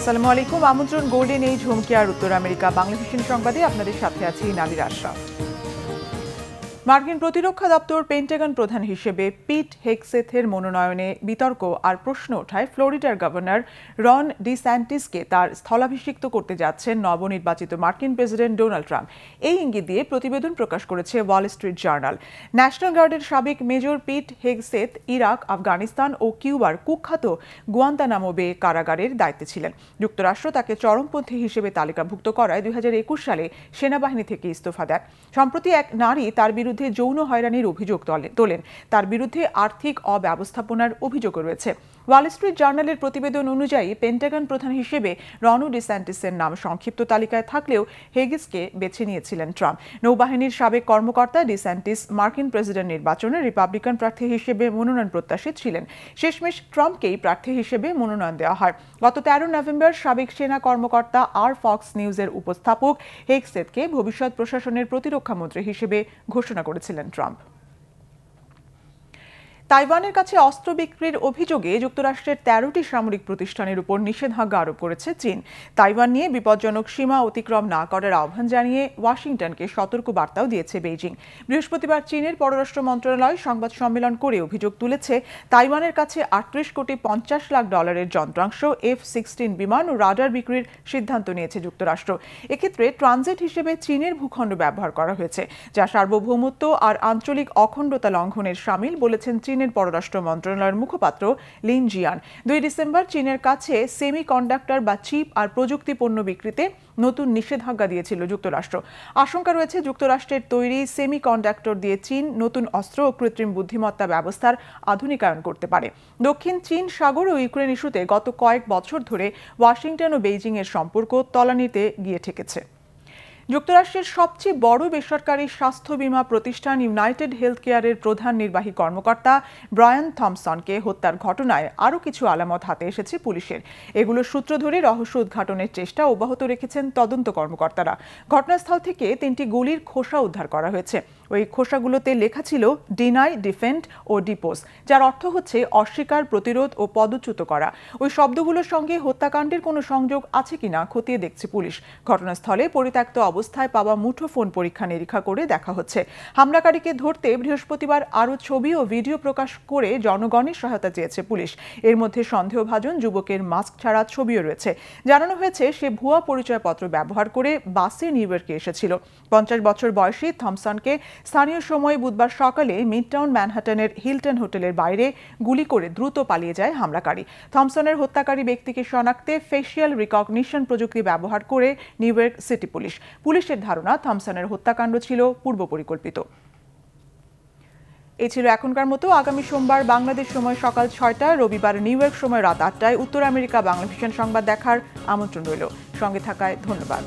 আসসালামু আলাইকুম। আমন্ত্রণ গোল্ডেন এজ হোম কেয়ার উত্তর আমেরিকা বাংলা ভিশন সংবাদে আপনাদের সাথে আছি নাদির আশরাফ। মার্কিন প্রতিরক্ষা দপ্তর পেন্টাগন প্রধান হিসেবে পিট হেগসেথের মনোনয়নে বিতর্ক আর প্রশ্ন ওঠায় ফ্লোরিডার গভর্নর রন ডিস্যান্টিসকে তার স্থলাভিষিক্ত করতে যাচ্ছেন নবনির্বাচিত মার্কিন প্রেসিডেন্ট ডোনাল্ড ট্রাম্প। এই ইঙ্গিত দিয়ে প্রতিবেদন প্রকাশ করেছে ওয়াল স্ট্রিট জার্নাল। ন্যাশনাল গার্ডের সাবেক মেজর পিট হেগসেথ ইরাক, আফগানিস্তান ও কিউবার কুখ্যাত গুয়ান্তানামো বে কারাগারের দায়িত্বে ছিলেন। যুক্তরাষ্ট্র তাকে চরমপন্থী হিসেবে তালিকাভুক্ত করায় 2021 সালে সেনাবাহিনী থেকে ইস্তফা দেয়। সম্প্রতি এক নারী তার বিরুদ্ধে যৌন হয়রানির অভিযোগ তোলেন। তার বিরুদ্ধে আর্থিক অব্যবস্থাপনার অভিযোগও রয়েছে। ওয়াল স্ট্রিট জার্নালের প্রতিবেদন অনুযায়ী পেন্টাগন প্রধান হিসেবে রন ডিস্যান্টিসের নাম সংক্ষিপ্ত তালিকায় থাকলেও হেগসকে বেছে নিয়েছিলেন ট্রাম্প। নৌবাহিনীর সাবেক কর্মকর্তা ডিস্যান্টিস মার্কিন প্রেসিডেন্ট নির্বাচনে রিপাবলিকান প্রার্থী হিসেবে মনোনয়ন প্রত্যাশী ছিলেন। শেষমেশ ট্রাম্পকেই প্রার্থী হিসেবে মনোনয়ন দেওয়া হয়। গত 13 নভেম্বর সাবেক সেনা কর্মকর্তা আর ফক্স নিউজের উপস্থাপক হেগসেথকে ভবিষ্যৎ প্রশাসনের প্রতিরক্ষা মন্ত্রী হিসেবে ঘোষণা করেছিলেন ট্রাম্প। তাইওয়ানের কাছে অস্ত্র বিক্রির অভিযোগে যুক্তরাষ্ট্রের 13টি সামরিক প্রতিষ্ঠানের উপর নিষেধাজ্ঞা আরোপ করেছে চীন। তাইওয়ান নিয়ে বিপজ্জনক সীমা অতিক্রম না করার আহ্বান জানিয়ে ওয়াশিংটনকে সতর্ক বার্তাও দিয়েছে বেইজিং। বৃহস্পতিবার চীনের পররাষ্ট্র মন্ত্রণালয় সংবাদ সম্মেলন করে অভিযোগ তুলেছে তাইওয়ানের কাছে 38 কোটি 50 লাখ ডলারের যন্ত্রাংশ, F-16 বিমান ও রাডার বিক্রির সিদ্ধান্ত নিয়েছে যুক্তরাষ্ট্র। এক্ষেত্রে ট্রানজিট হিসেবে চীনের ভূখণ্ড ব্যবহার করা হয়েছে, যা সার্বভৌমত্ব আর আঞ্চলিক অখণ্ডতা লঙ্ঘনের শামিল বলেছেন চীনের পররাষ্ট্র মন্ত্রণালয়ের মুখপাত্র লিন জিয়ান। 2 ডিসেম্বর চীনের কাছে সেমি কন্ডাক্টর বা চিপ আর প্রযুক্তি পণ্য বিক্রিতে নতুন নিষেধাজ্ঞা দিয়েছিল যুক্তরাষ্ট্র। আশঙ্কা রয়েছে যুক্তরাষ্ট্রের তৈরি সেমি কন্ডাক্টর দিয়ে চীন নতুন অস্ত্র ও কৃত্রিম বুদ্ধিমত্তা ব্যবস্থার আধুনিকায়ন করতে পারে। দক্ষিণ চীন সাগর ও ইউক্রেন ইস্যুতে গত কয়েক বছর ধরে ওয়াশিংটন ও বেইজিং এর সম্পর্ক তলানিতে গিয়ে ঠেকেছে। যুক্তরাষ্ট্রের সবচেয়ে বড় বেসরকারি স্বাস্থ্য বীমা প্রতিষ্ঠান ইউনাইটেড হেলথ কেয়ারের প্রধান নির্বাহী কর্মকর্তা ব্রায়ান থমসনকে হত্যার ঘটনায় আরও কিছু আলামত হাতে এসেছে পুলিশের। এগুলোর সূত্র ধরে রহস্য উদ্ঘাটনের চেষ্টা অব্যাহত রেখেছেন তদন্ত কর্মকর্তারা। ঘটনাস্থল থেকে 3টি গুলির খোসা উদ্ধার করা হয়েছে। ওই খোসাগুলোতে লেখা ছিল ডিনাই, ডিফেন্ড ও ডিপোজ, যার অর্থ হচ্ছে অস্বীকার, প্রতিরোধ ও পদচ্যুত করা। ওই শব্দগুলোর সঙ্গে হত্যাকাণ্ডের কোনো সংযোগ আছে কিনা খতিয়ে দেখছে পুলিশ। ঘটনাস্থলে পরিত্যক্ত অবস্থায় পাওয়া মুঠোফোন পরীক্ষা নিরীক্ষা করে দেখা হচ্ছে। হামলাকারীকে ধরতে বৃহস্পতিবার আরও ছবি ও ভিডিও প্রকাশ করে জনগণের সহায়তা চেয়েছে পুলিশ। এর মধ্যে সন্দেহভাজন যুবকের মাস্ক ছাড়া ছবিও রয়েছে। জানানো হয়েছে সে ভুয়া পরিচয়পত্র ব্যবহার করে বাসে নিউ ইয়র্কে এসেছিল। 50 বছর বয়সী থমসনকে স্থানীয় সময়ে বুধবার সকালে মিডটাউন ম্যানহাটনের হিলটন হোটেলের বাইরে গুলি করে দ্রুত পালিয়ে যায় হামলাকারী। থমসনের হত্যাকারী ব্যক্তিকে শনাক্তে ফেসিয়াল রিকগনিশন প্রযুক্তি ব্যবহার করে নিউ ইয়র্ক সিটি পুলিশ। পুলিশের ধারণা থমসনের হত্যাকাণ্ড ছিল পূর্ব পরিকল্পিত। এই ছিল এখনকার মতো। আগামী সোমবার বাংলাদেশ সময় সকাল 6টায়, রবিবার নিউ ইয়র্ক সময় রাত 8টায় উত্তর আমেরিকা বাংলা ভিশন সংবাদ দেখার আমন্ত্রণ রইল। সঙ্গে থাকায় ধন্যবাদ।